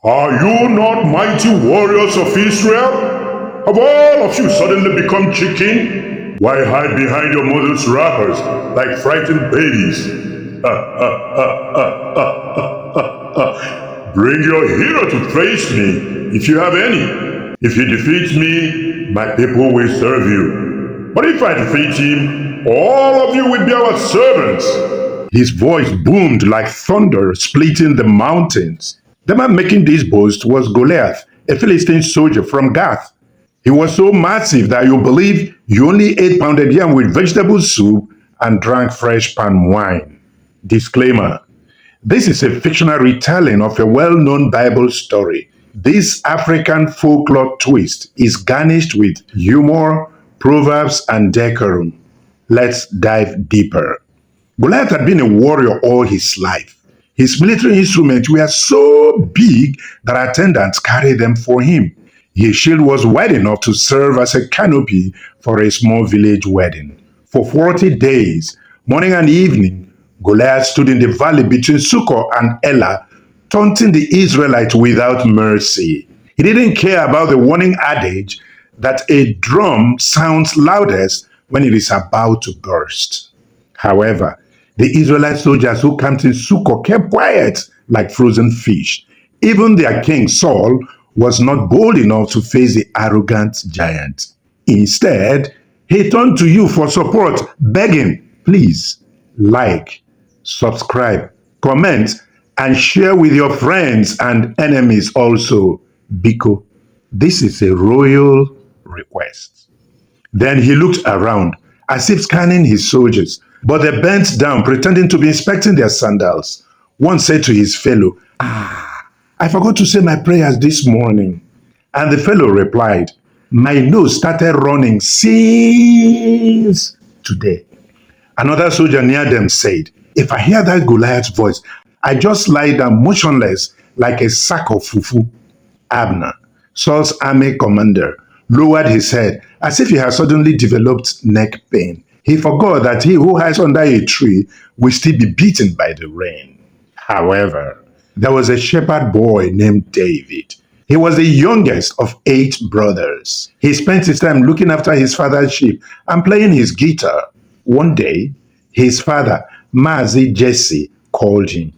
Are you not mighty warriors of Israel? Have all of you suddenly become chicken? Why hide behind your mother's wrappers like frightened babies? Bring your hero to face me, if you have any. If he defeats me, my people will serve you. But if I defeat him, all of you will be our servants. His voice boomed like thunder splitting the mountains. The man making this boast was Goliath, a Philistine soldier from Gath. He was so massive that you believe you only ate pounded yam with vegetable soup and drank fresh palm wine. Disclaimer: this is a fictional retelling of a well-known Bible story. This African folklore twist is garnished with humor, proverbs, and decorum. Let's dive deeper. Goliath had been a warrior all his life. His military instruments were so big that attendants carried them for him. His shield was wide enough to serve as a canopy for a small village wedding. For 40 days, morning and evening, Goliath stood in the valley between Sukkot and Elah, taunting the Israelites without mercy. He didn't care about the warning adage that a drum sounds loudest when it is about to burst. However, the Israelite soldiers who camped in Sukkot kept quiet like frozen fish. Even their king Saul was not bold enough to face the arrogant giant. Instead, he turned to you for support, begging, please, like, subscribe, comment, and share with your friends and enemies also. Biko, this is a royal request. Then he looked around, as if scanning his soldiers, but they bent down, pretending to be inspecting their sandals. One said to his fellow, I forgot to say my prayers this morning. And the fellow replied, my nose started running since today. Another soldier near them said, if I hear that Goliath's voice, I just lie down motionless like a sack of fufu. Abner, Saul's army commander, lowered his head as if he had suddenly developed neck pain. He forgot that he who hides under a tree will still be beaten by the rain. However, there was a shepherd boy named David. He was the youngest of 8 brothers. He spent his time looking after his father's sheep and playing his guitar. One day, his father, Mazi Jesse, called him.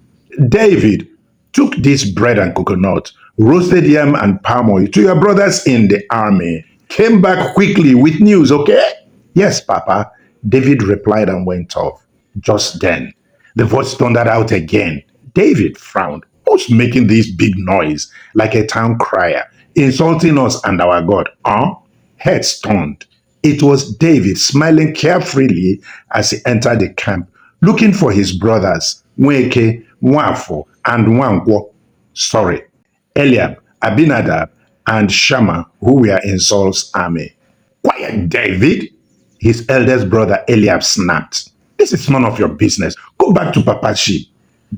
David, took this bread and coconut, roasted yam and palm oil to your brothers in the army. Came back quickly with news, okay? Yes, Papa, David replied and went off. Just then, the voice thundered out again. David frowned. Who's making this big noise like a town crier, insulting us and our God? Heads turned. It was David smiling carefree as he entered the camp, looking for his brothers, Nweke, Nwafo, and Nwankwo. Eliab, Abinadab, and Shammah, who were in Saul's army. Quiet, David, his eldest brother Eliab snapped. This is none of your business. Go back to Papa's sheep.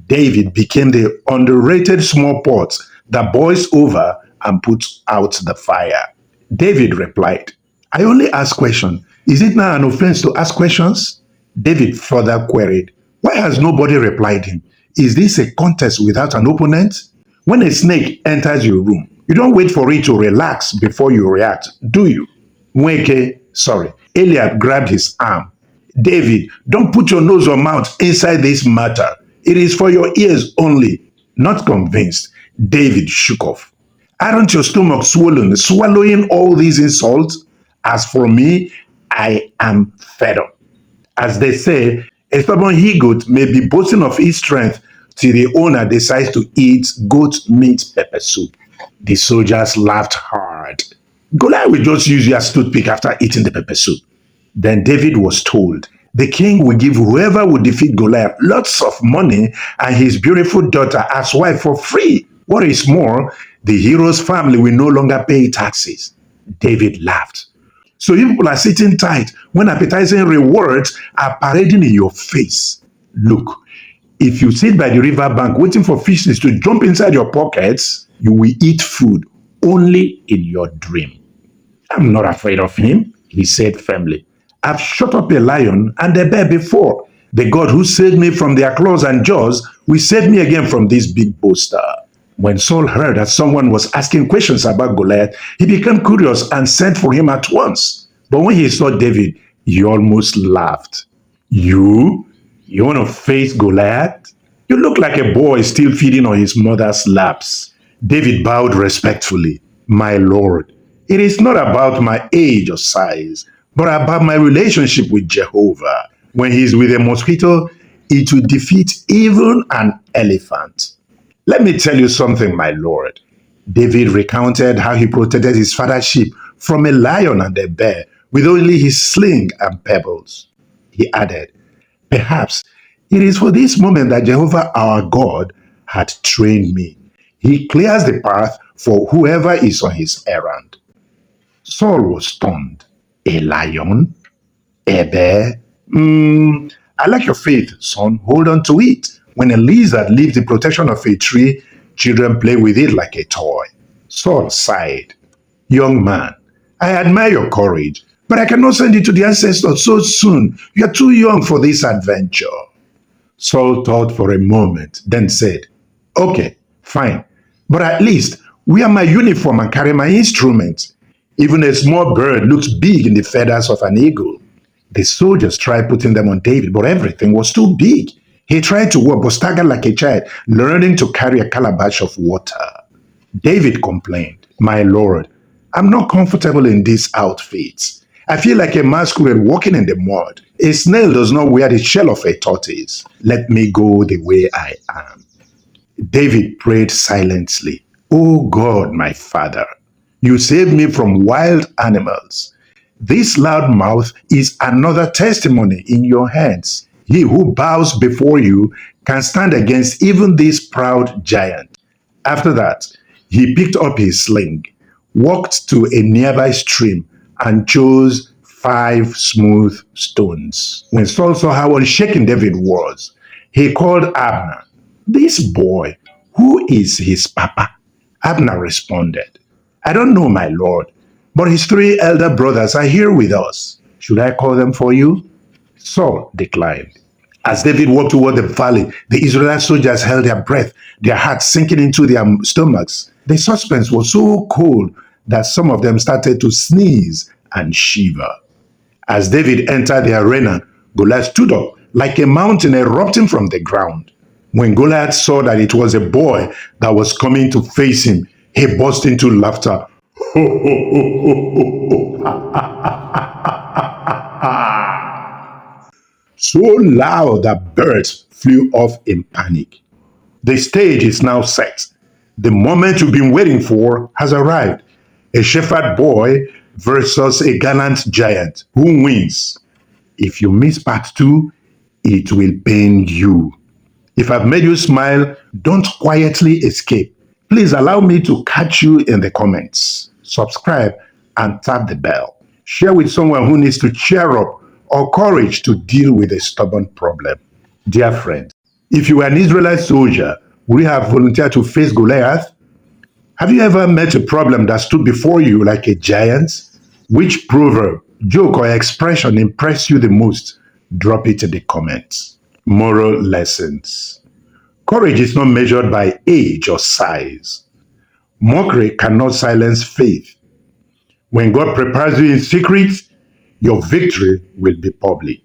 David became the underrated small pot that boils over and puts out the fire. David replied, I only ask questions. Is it now an offense to ask questions? David further queried, why has nobody replied him? Is this a contest without an opponent? When a snake enters your room, you don't wait for it to relax before you react, do you? Eliab grabbed his arm. David, don't put your nose or mouth inside this matter. It is for your ears only. Not convinced, David shook off. Aren't your stomach swollen, swallowing all these insults? As for me, I am fed up. As they say, a stubborn he-goat may be boasting of his strength till the owner decides to eat goat meat pepper soup. The soldiers laughed hard. Goliath will just use you as toothpick after eating the pepper soup. Then David was told, the king will give whoever would defeat Goliath lots of money and his beautiful daughter as wife for free. What is more, the hero's family will no longer pay taxes. David laughed. So you people are sitting tight when appetizing rewards are parading in your face. Look, if you sit by the river bank waiting for fishes to jump inside your pockets, you will eat food only in your dream. I'm not afraid of him, he said firmly. I've shut up a lion and a bear before. The God who saved me from their claws and jaws will save me again from this big boaster. When Saul heard that someone was asking questions about Goliath, he became curious and sent for him at once. But when he saw David, he almost laughed. You? You want to face Goliath? You look like a boy still feeding on his mother's laps. David bowed respectfully. My lord, it is not about my age or size, but about my relationship with Jehovah. When he is with a mosquito, it will defeat even an elephant. Let me tell you something, my lord. David recounted how he protected his father's sheep from a lion and a bear with only his sling and pebbles. He added, perhaps it is for this moment that Jehovah our God had trained me. He clears the path for whoever is on his errand. Saul was stunned. A lion? A bear? I like your faith, son. Hold on to it. When a lizard leaves the protection of a tree, children play with it like a toy. Saul sighed. Young man, I admire your courage, but I cannot send you to the ancestors so soon. You are too young for this adventure. Saul thought for a moment, then said, okay, fine, but at least wear my uniform and carry my instruments. Even a small bird looks big in the feathers of an eagle. The soldiers tried putting them on David, but everything was too big. He tried to walk, but staggered like a child, learning to carry a calabash of water. David complained, my lord, I'm not comfortable in these outfits. I feel like a masquerade walking in the mud. A snail does not wear the shell of a tortoise. Let me go the way I am. David prayed silently. Oh God, my father, you saved me from wild animals. This loud mouth is another testimony in your hands. He who bows before you can stand against even this proud giant. After that, he picked up his sling, walked to a nearby stream, and chose 5 smooth stones. When Saul saw how unshaken David was, he called Abner. This boy, who is his papa? Abner responded, I don't know, my lord, but his 3 elder brothers are here with us. Should I call them for you? Saul declined. As David walked toward the valley, the Israelite soldiers held their breath, their hearts sinking into their stomachs. The suspense was so cold that some of them started to sneeze and shiver. As David entered the arena, Goliath stood up like a mountain erupting from the ground. When Goliath saw that it was a boy that was coming to face him, he burst into laughter. So loud that birds flew off in panic. The stage is now set. The moment you've been waiting for has arrived. A shepherd boy versus a gallant giant. Who wins? If you miss part 2, it will pain you. If I've made you smile, don't quietly escape. Please allow me to catch you in the comments. Subscribe and tap the bell. Share with someone who needs to cheer up or courage to deal with a stubborn problem. Dear friends, if you were an Israelite soldier, would you have volunteered to face Goliath? Have you ever met a problem that stood before you like a giant? Which proverb, joke, or expression impressed you the most? Drop it in the comments. Moral lessons. Courage is not measured by age or size. Mockery cannot silence faith. When God prepares you in secret, your victory will be public.